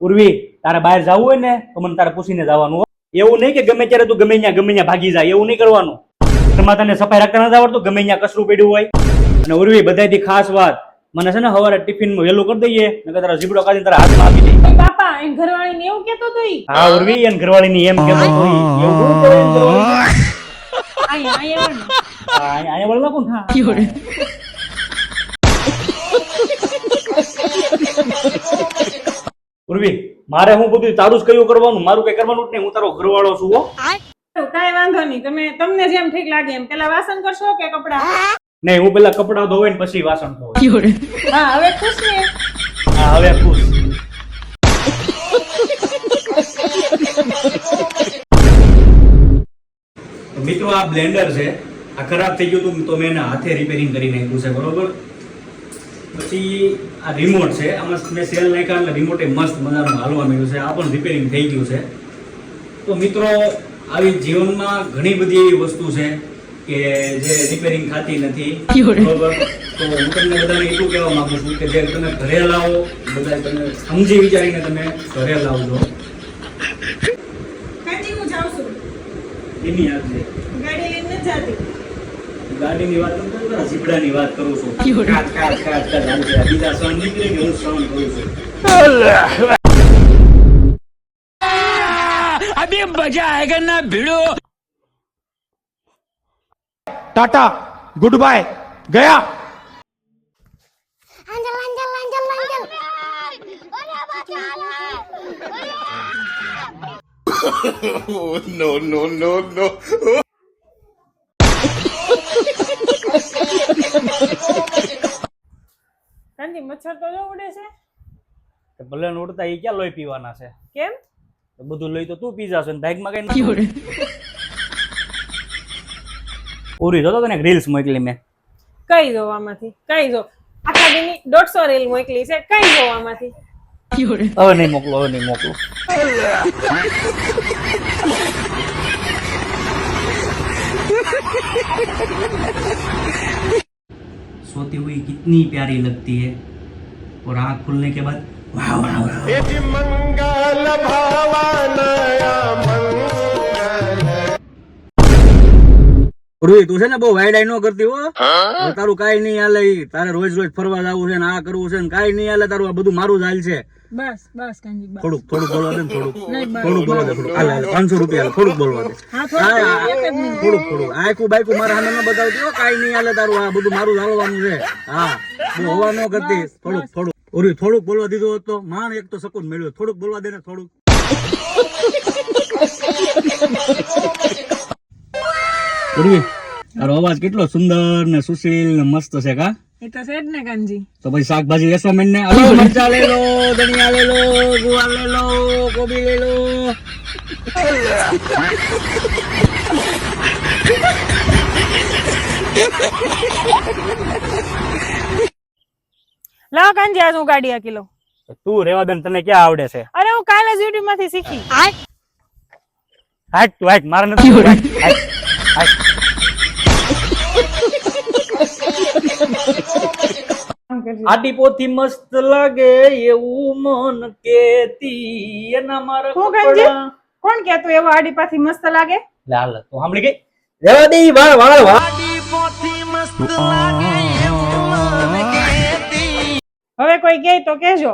ઉર્વી, તારે બહાર જવું હોય ને તો મને તારે પૂછીને જવાનું હો. એવું નહીં કે ગમે ત્યારે તું ગમે ત્યાં ભાગી જાય, એવું નહીં કરવાનું. તમારે તને સફાઈ રાખતા નથી આવડતું, ગમે ત્યાં કચરું પડ્યું હોય. અને ઉર્વી, બધાથી ખાસ વાત, મને છે ને સવારે ટિફિનમાં વેલું કરી દઈએ, નકર તારો જીબડો કાઢીને તારા હાથમાં આપી દે. બાપા એન ઘરવાળીને એવું કહેતો તો ઈ. હા ઉર્વી, એન ઘરવાળીની એમ કહેતો તો ઈ. એવું શું કહેવાય એન ઘરવાળીને? અહીંયા વળ. હા, અહીંયા વળ નાખું ને. ઉર્વી, મારે હું બધું તારું જ કયું કરવાનું, મારું કઈ કરવાનું જ નહીં. હું તારો ઘરવાળો છું હો. કાંઈ વાંધો નહીં, તમને જેમ ઠીક લાગે એમ. પેલા વાસણ કરશો કે કપડા? નહીં, હું પેલા કપડા ધોવાય ને પછી વાસણ ધોવાય. હા હવે ખુશ ને? હા હવે ખુશ. મિત્રો આ બ્લેન્ડર છે, આ ખરાબ થઈ ગયું હતું તો મેં એના હાથે રિપેરિંગ કરી નાખ્યું છે, બરોબર. પછી આ રિમોટ છે, આમાં મેં સેલ નાખ્યા એટલે રિમોટે મસ્ત મજાનું હાલવા માંડ્યું છે. આ પણ રિપેરિંગ થઈ ગયું છે. તો મિત્રો આવી જીવનમાં ઘણી બધી એવી વસ્તુ છે કે જે રિપેરિંગ થતી નથી, બરોબર. તો હું તમને બધાને એટલું કહેવા માંગુ છું કે જે તમે ઘરે લાવો, બધા તમે સમજી વિચારીને તમે ઘરે લાવજો. કાંજી હું જાઉં છું. એની યાદ છે. ગાડી લઈને જ જાતી. ગાડીની વાત નથી કરતો, ઝીબ્રાની વાત કરું છું. કાચ કાચ કાચ કાચ હાલ છે. બીજા સહન નીકળે કે હું સહન કરું છું. अभी मजा आएगा ना भिड़ो. टाटा गुड बाय गया. Anjal, anjal, anjal, anjal. Oh, no, no, no, no. કાંજી મચ્છર તો જો ઉડે છે. ભલે ને ઉડતા એ ક્યાં લોહી પીવાના છે? કેમ? બધું લોહી તો તું પી જાશે ને ભાગમાં કઈ નથી. પૂરી જોતો તને રીલ્સ મોકલી મેં. કઈ જોવામાંથી? કઈ જો આખા દીની 150 રીલ મોકલી છે. કઈ જોવામાંથી? હવે નહીં મોકલો, હવે નહીં મોકલો. सोती हुई कितनी प्यारी लगती है और आँख खुलने के बाद वाह वाह वाह. मंगल भावनया मंगल. પૂર્વી, તું છે ને બહુ વાયડાઈ નો કરતી હો. તારું કાઈ નહીં હાલે. તારે રોજ રોજ ફરવા જવું છે ને આ કરવું છે ને કાઈ નહીં હાલે. તારું આ બધું મારું જ હાલ છે. બસ બસ કાંજી બસ. થોડુંક બોલવા દે ને, થોડુંક નહીં, બસ. બોલવા દે. થોડુંક હાલ 500 રૂપિયા હાલ, થોડુંક બોલવા દે. હા થોડું એક જ મિનિટ. થોડુંક આયકું બાયકું મારા સામે ન બતાવતી હો. કાઈ નહીં હાલે. તારું આ બધું મારું જ હાલવાનું છે. હા, બહુ હવા ન કરતી. થોડુંક ઓરી થોડુંક બોલવા દીધું હોત તો માન એક તો શકૂન મળ્યો. થોડુંક બોલવા દે ને, થોડુંક. પૂર્વી, તારો અવાજ કેટલો સુંદર ને સુશીલ ને મસ્ત છે કા? એ તો છે જ ને કાંજી. તો પછી શાકભાજી વેચવા માંડ ને. હાલો, મરચા લઈ લો, ધનિયા લઈ લો, ગુવાર લઈ લો, કોબી લઈ લો. લાવ કાંજી આજ હું ગાડી હાકી લઉં. તું રેવા દે ને, તને ક્યાં આવડે છે? અરે હું કાલે જ યુટ્યુબ માંથી શીખી. હાટ તું હાટ, મારે નથી. હાટ, હાટ. આટી પોથી મસ્ત લાગે એવું મન કેતી એના મારા હું કાંજી? કોણ કેતું એવું આડી પાછી મસ્ત લાગે? લાલ તો સાંભળી ગઈ. રેવા દે વાળ વાળ વાળ. હવે કોઈ કહે તો કહેજો.